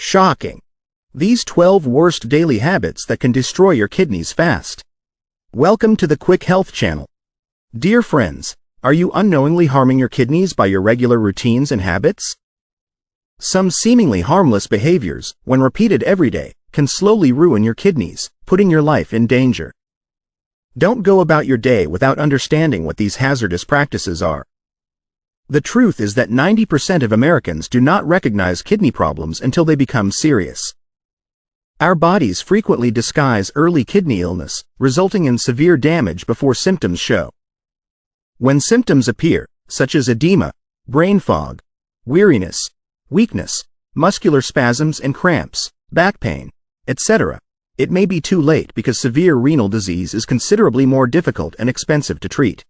Shocking! These 12 worst daily habits that can destroy your kidneys fast. Welcome to the Quick Health Channel. Dear friends, are you unknowingly harming your kidneys by your regular routines and habits? Some seemingly harmless behaviors, when repeated every day, can slowly ruin your kidneys, putting your life in danger. Don't go about your day without understanding what these hazardous practices are. The truth is that 90% of Americans do not recognize kidney problems until they become serious. Our bodies frequently disguise early kidney illness, resulting in severe damage before symptoms show. When symptoms appear, such as edema, brain fog, weariness, weakness, muscular spasms and cramps, back pain, etc., it may be too late because severe renal disease is considerably more difficult and expensive to treat.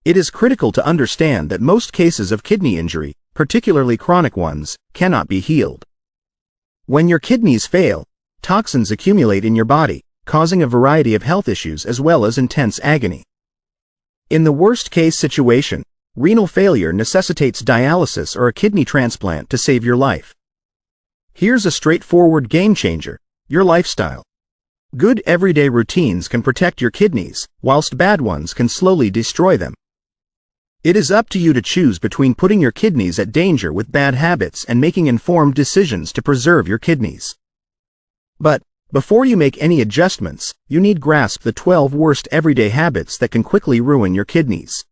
It is critical to understand that most cases of kidney injury, particularly chronic ones, cannot be healed. When your kidneys fail, toxins accumulate in your body, causing a variety of health issues as well as intense agony. In the worst-case situation, renal failure necessitates dialysis or a kidney transplant to save your life. Here's a straightforward game-changer: your lifestyle. Good everyday routines can protect your kidneys, whilst bad ones can slowly destroy them. It is up to you to choose between putting your kidneys at danger with bad habits and making informed decisions to preserve your kidneys. But, before you make any adjustments, you need to grasp the 12 worst everyday habits that can quickly ruin your kidneys.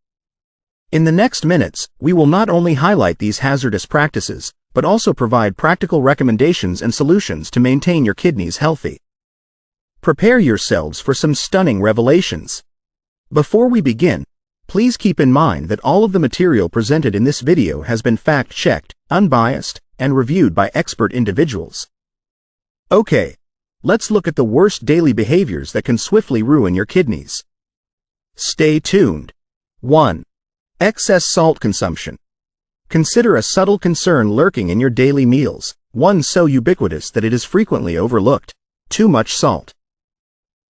In the next minutes, we will not only highlight these hazardous practices, but also provide practical recommendations and solutions to maintain your kidneys healthy. Prepare yourselves for some stunning revelations. Before we begin, please keep in mind that all of the material presented in this video has been fact-checked, unbiased, and reviewed by expert individuals. Okay, let's look at the worst daily behaviors that can swiftly ruin your kidneys. Stay tuned. 1. Excess salt consumption. Consider a subtle concern lurking in your daily meals, one so ubiquitous that it is frequently overlooked: too much salt.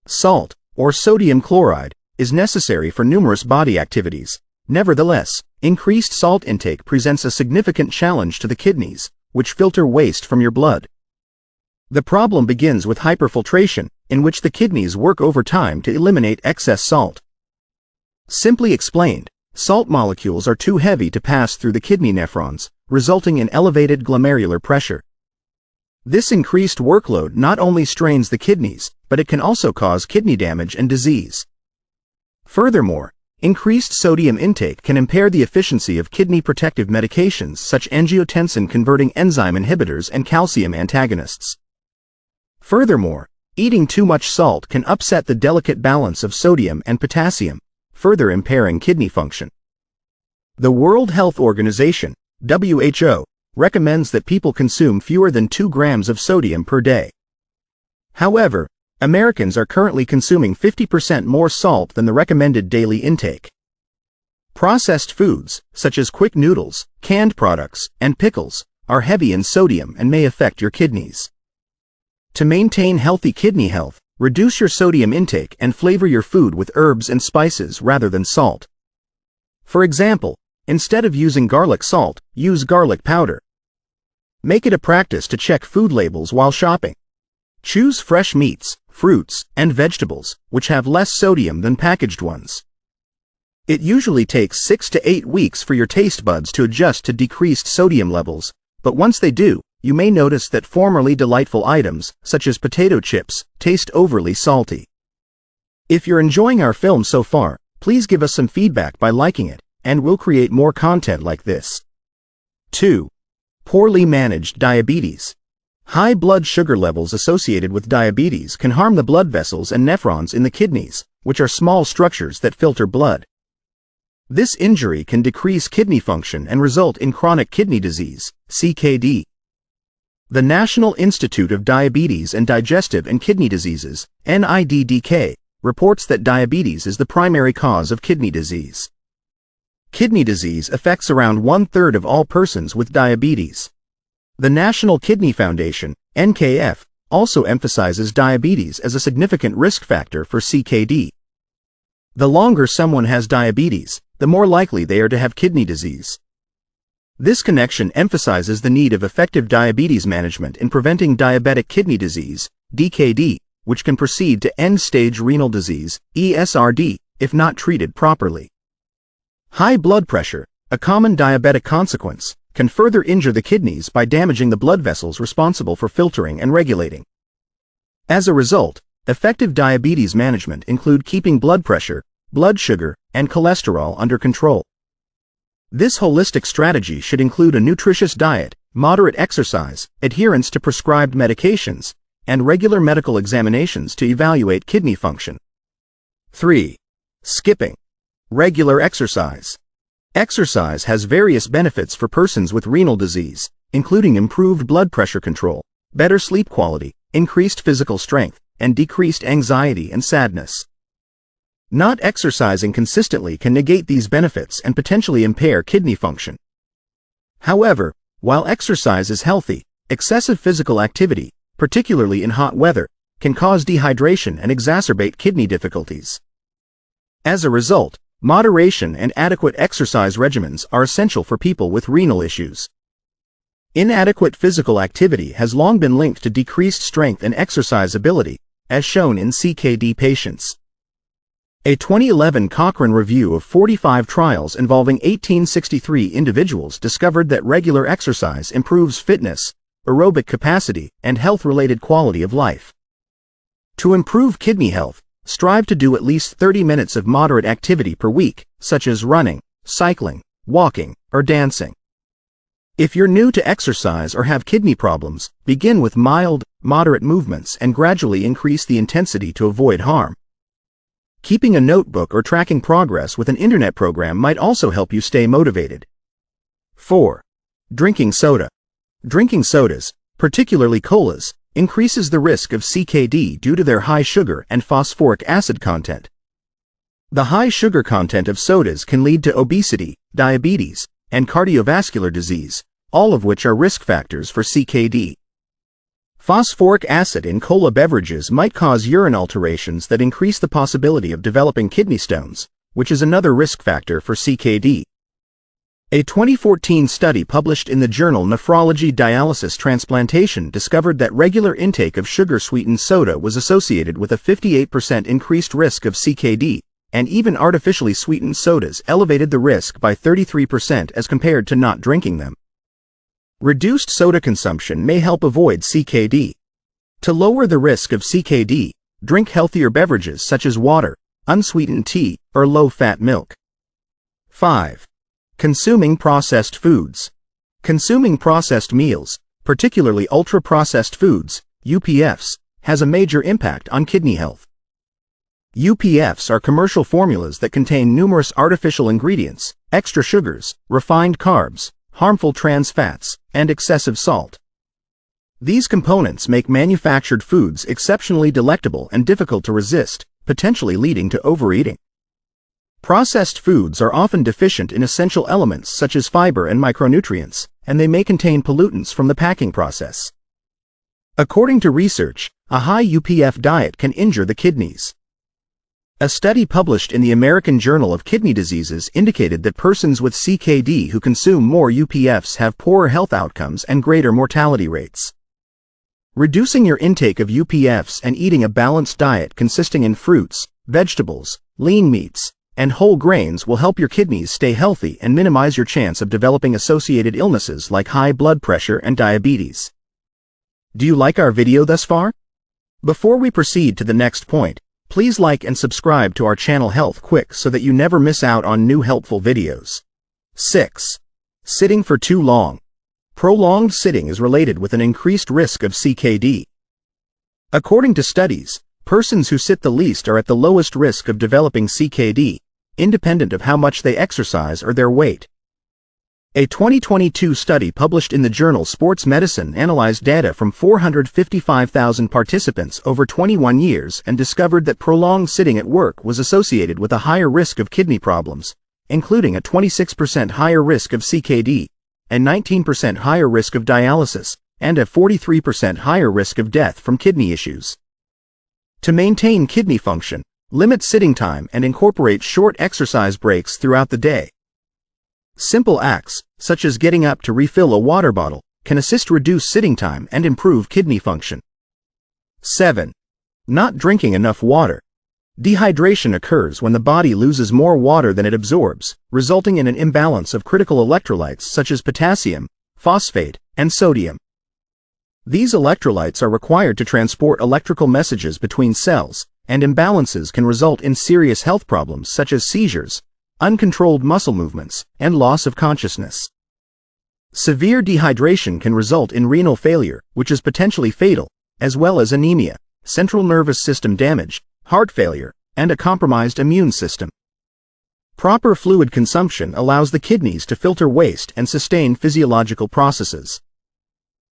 Salt, or sodium chloride, is necessary for numerous body activities. Nevertheless, increased salt intake presents a significant challenge to the kidneys, which filter waste from your blood. The problem begins with hyperfiltration, in which the kidneys work overtime to eliminate excess salt. Simply explained, salt molecules are too heavy to pass through the kidney nephrons, resulting in elevated glomerular pressure. This increased workload not only strains the kidneys, but it can also cause kidney damage and disease. Furthermore, increased sodium intake can impair the efficiency of kidney protective medications such as angiotensin-converting enzyme inhibitors and calcium antagonists. Furthermore, eating too much salt can upset the delicate balance of sodium and potassium, further impairing kidney function. The World Health Organization, WHO, recommends that people consume fewer than 2 grams of sodium per day. However, Americans are currently consuming 50% more salt than the recommended daily intake. Processed foods, such as quick noodles, canned products, and pickles, are heavy in sodium and may affect your kidneys. To maintain healthy kidney health, reduce your sodium intake and flavor your food with herbs and spices rather than salt. For example, instead of using garlic salt, use garlic powder. Make it a practice to check food labels while shopping. Choose fresh meats, fruits, and vegetables, which have less sodium than packaged ones. It usually takes 6 to 8 weeks for your taste buds to adjust to decreased sodium levels, but once they do, you may notice that formerly delightful items, such as potato chips, taste overly salty. If you're enjoying our film so far, please give us some feedback by liking it, and we'll create more content like this. 2. Poorly managed diabetes. High blood sugar levels associated with diabetes can harm the blood vessels and nephrons in the kidneys, which are small structures that filter blood. This injury can decrease kidney function and result in chronic kidney disease, CKD. The National Institute of Diabetes and Digestive and Kidney Diseases, NIDDK, reports that diabetes is the primary cause of kidney disease. Kidney disease affects around 1/3 of all persons with diabetes. The National Kidney Foundation, NKF, also emphasizes diabetes as a significant risk factor for CKD. The longer someone has diabetes, the more likely they are to have kidney disease. This connection emphasizes the need of effective diabetes management in preventing diabetic kidney disease, DKD, which can proceed to end-stage renal disease, ESRD, if not treated properly. High blood pressure, a common diabetic consequence, can further injure the kidneys by damaging the blood vessels responsible for filtering and regulating. As a result, effective diabetes management includes keeping blood pressure, blood sugar, and cholesterol under control. This holistic strategy should include a nutritious diet, moderate exercise, adherence to prescribed medications, and regular medical examinations to evaluate kidney function. 3. Skipping. Regular exercise. Exercise has various benefits for persons with renal disease, including improved blood pressure control, better sleep quality, increased physical strength, and decreased anxiety and sadness. Not exercising consistently can negate these benefits and potentially impair kidney function. However, while exercise is healthy, excessive physical activity, particularly in hot weather, can cause dehydration and exacerbate kidney difficulties. As a result, moderation and adequate exercise regimens are essential for people with renal issues. Inadequate physical activity has long been linked to decreased strength and exercise ability, as shown in CKD patients. A 2011 Cochrane review of 45 trials involving 1863 individuals discovered that regular exercise improves fitness, aerobic capacity, and health-related quality of life. To improve kidney health, strive to do at least 30 minutes of moderate activity per week, such as running, cycling, walking, or dancing. If you're new to exercise or have kidney problems, begin with mild, moderate movements and gradually increase the intensity to avoid harm. Keeping a notebook or tracking progress with an internet program might also help you stay motivated. 4. Drinking soda. Drinking sodas, particularly colas, increases the risk of CKD due to their high sugar and phosphoric acid content. The high sugar content of sodas can lead to obesity, diabetes, and cardiovascular disease, all of which are risk factors for CKD. Phosphoric acid in cola beverages might cause urine alterations that increase the possibility of developing kidney stones, which is another risk factor for CKD. A 2014 study published in the journal Nephrology Dialysis Transplantation discovered that regular intake of sugar-sweetened soda was associated with a 58% increased risk of CKD, and even artificially sweetened sodas elevated the risk by 33% as compared to not drinking them. Reduced soda consumption may help avoid CKD. To lower the risk of CKD, drink healthier beverages such as water, unsweetened tea, or low-fat milk. 5. Consuming processed foods. Consuming processed meals, particularly ultra-processed foods, UPFs, has a major impact on kidney health. UPFs are commercial formulas that contain numerous artificial ingredients, extra sugars, refined carbs, harmful trans fats, and excessive salt. These components make manufactured foods exceptionally delectable and difficult to resist, potentially leading to overeating. Processed foods are often deficient in essential elements such as fiber and micronutrients, and they may contain pollutants from the packing process. According to research, a high UPF diet can injure the kidneys. A study published in the American Journal of Kidney Diseases indicated that persons with CKD who consume more UPFs have poorer health outcomes and greater mortality rates. Reducing your intake of UPFs and eating a balanced diet consisting in fruits, vegetables, lean meats, and whole grains will help your kidneys stay healthy and minimize your chance of developing associated illnesses like high blood pressure and diabetes. Do you like our video thus far? Before we proceed to the next point, please like and subscribe to our channel Health Quick so that you never miss out on new helpful videos. 6. Sitting for too long. Prolonged sitting is related with an increased risk of CKD. According to studies, persons who sit the least are at the lowest risk of developing CKD, independent of how much they exercise or their weight. A 2022 study published in the journal Sports Medicine analyzed data from 455,000 participants over 21 years and discovered that prolonged sitting at work was associated with a higher risk of kidney problems, including a 26% higher risk of CKD, a 19% higher risk of dialysis, and a 43% higher risk of death from kidney issues. To maintain kidney function, limit sitting time and incorporate short exercise breaks throughout the day. Simple acts, such as getting up to refill a water bottle, can assist reduce sitting time and improve kidney function. 7. Not drinking enough water. Dehydration occurs when the body loses more water than it absorbs, resulting in an imbalance of critical electrolytes such as potassium, phosphate, and sodium. These electrolytes are required to transport electrical messages between cells, and imbalances can result in serious health problems such as seizures, uncontrolled muscle movements, and loss of consciousness. Severe dehydration can result in renal failure, which is potentially fatal, as well as anemia, central nervous system damage, heart failure, and a compromised immune system. Proper fluid consumption allows the kidneys to filter waste and sustain physiological processes.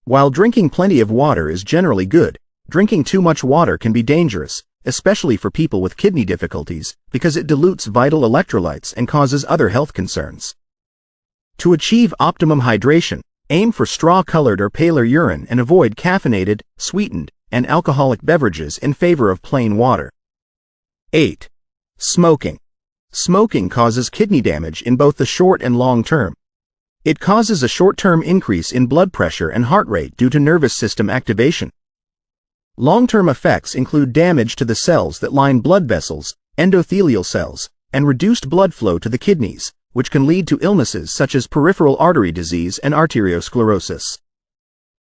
While drinking plenty of water is generally good, drinking too much water can be dangerous, especially for people with kidney difficulties, because it dilutes vital electrolytes and causes other health concerns. To achieve optimum hydration, aim for straw-colored or paler urine and avoid caffeinated, sweetened, and alcoholic beverages in favor of plain water. 8. Smoking. Smoking causes kidney damage in both the short and long term. It causes a short-term increase in blood pressure and heart rate due to nervous system activation. Long-term effects include damage to the cells that line blood vessels, endothelial cells, and reduced blood flow to the kidneys, which can lead to illnesses such as peripheral artery disease and arteriosclerosis.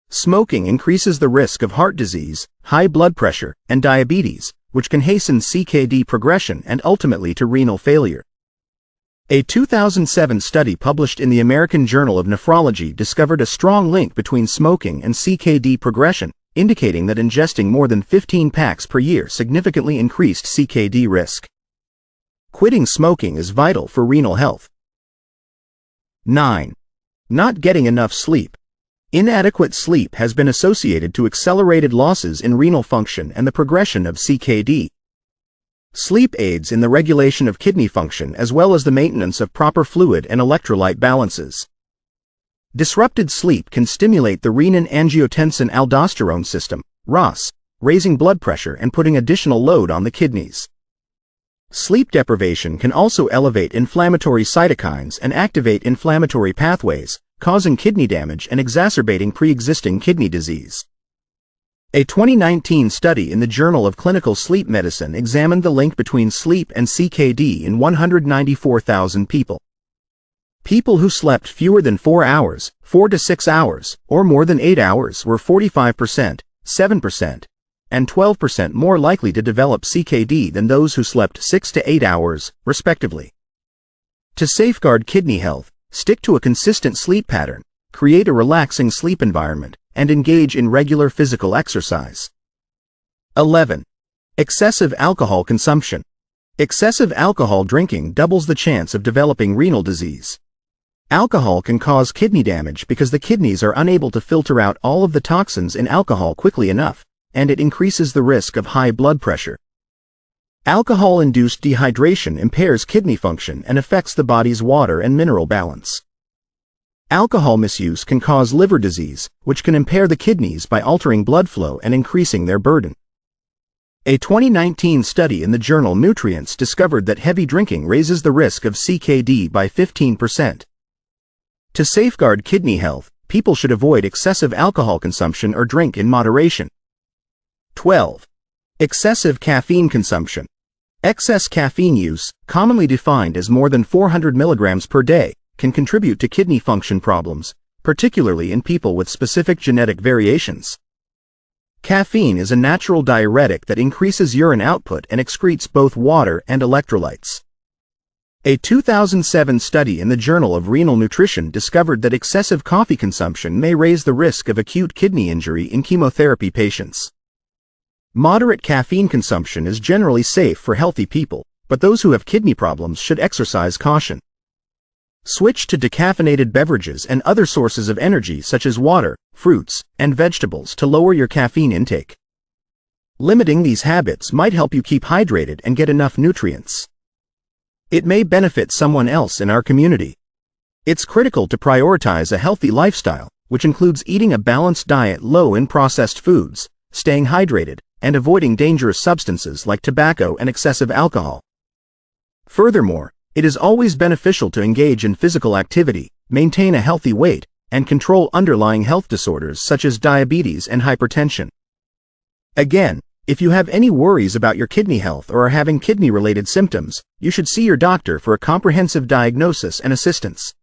Smoking increases the risk of heart disease, high blood pressure, and diabetes, which can hasten CKD progression and ultimately to renal failure. A 2007 study published in the American Journal of Nephrology discovered a strong link between smoking and CKD progression, indicating that ingesting more than 15 packs per year significantly increased CKD risk. Quitting smoking is vital for renal health. 9. Not getting enough sleep. Inadequate sleep has been associated to accelerated losses in renal function and the progression of CKD. Sleep aids in the regulation of kidney function as well as the maintenance of proper fluid and electrolyte balances. Disrupted sleep can stimulate the renin-angiotensin-aldosterone system, RAS, raising blood pressure and putting additional load on the kidneys. Sleep deprivation can also elevate inflammatory cytokines and activate inflammatory pathways, causing kidney damage and exacerbating pre-existing kidney disease. A 2019 study in the Journal of Clinical Sleep Medicine examined the link between sleep and CKD in 194,000 people. People who slept fewer than 4 hours, 4 to 6 hours, or more than 8 hours were 45%, 7%, and 12% more likely to develop CKD than those who slept 6 to 8 hours, respectively. To safeguard kidney health, stick to a consistent sleep pattern, create a relaxing sleep environment, and engage in regular physical exercise. 11. Excessive alcohol consumption. Excessive alcohol drinking doubles the chance of developing renal disease. Alcohol can cause kidney damage because the kidneys are unable to filter out all of the toxins in alcohol quickly enough, and it increases the risk of high blood pressure. Alcohol-induced dehydration impairs kidney function and affects the body's water and mineral balance. Alcohol misuse can cause liver disease, which can impair the kidneys by altering blood flow and increasing their burden. A 2019 study in the journal Nutrients discovered that heavy drinking raises the risk of CKD by 15%. To safeguard kidney health, people should avoid excessive alcohol consumption or drink in moderation. 12. Excessive caffeine consumption. Excess caffeine use, commonly defined as more than 400 milligrams per day, can contribute to kidney function problems, particularly in people with specific genetic variations. Caffeine is a natural diuretic that increases urine output and excretes both water and electrolytes. A 2007 study in the Journal of Renal Nutrition discovered that excessive coffee consumption may raise the risk of acute kidney injury in chemotherapy patients. Moderate caffeine consumption is generally safe for healthy people, but those who have kidney problems should exercise caution. Switch to decaffeinated beverages and other sources of energy such as water, fruits, and vegetables to lower your caffeine intake. Limiting these habits might help you keep hydrated and get enough nutrients. It may benefit someone else in our community. It's critical to prioritize a healthy lifestyle, which includes eating a balanced diet low in processed foods, staying hydrated, and avoiding dangerous substances like tobacco and excessive alcohol. Furthermore, It is always beneficial to engage in physical activity, maintain a healthy weight, and control underlying health disorders such as diabetes and hypertension. Again, if you have any worries about your kidney health or are having kidney-related symptoms, you should see your doctor for a comprehensive diagnosis and assistance.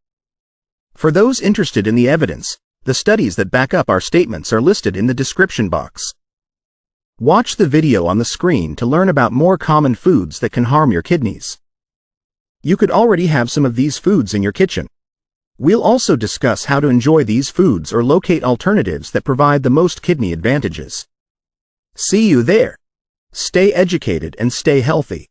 For those interested in the evidence, the studies that back up our statements are listed in the description box. Watch the video on the screen to learn about more common foods that can harm your kidneys. You could already have some of these foods in your kitchen. We'll also discuss how to enjoy these foods or locate alternatives that provide the most kidney advantages. See you there. Stay educated and stay healthy.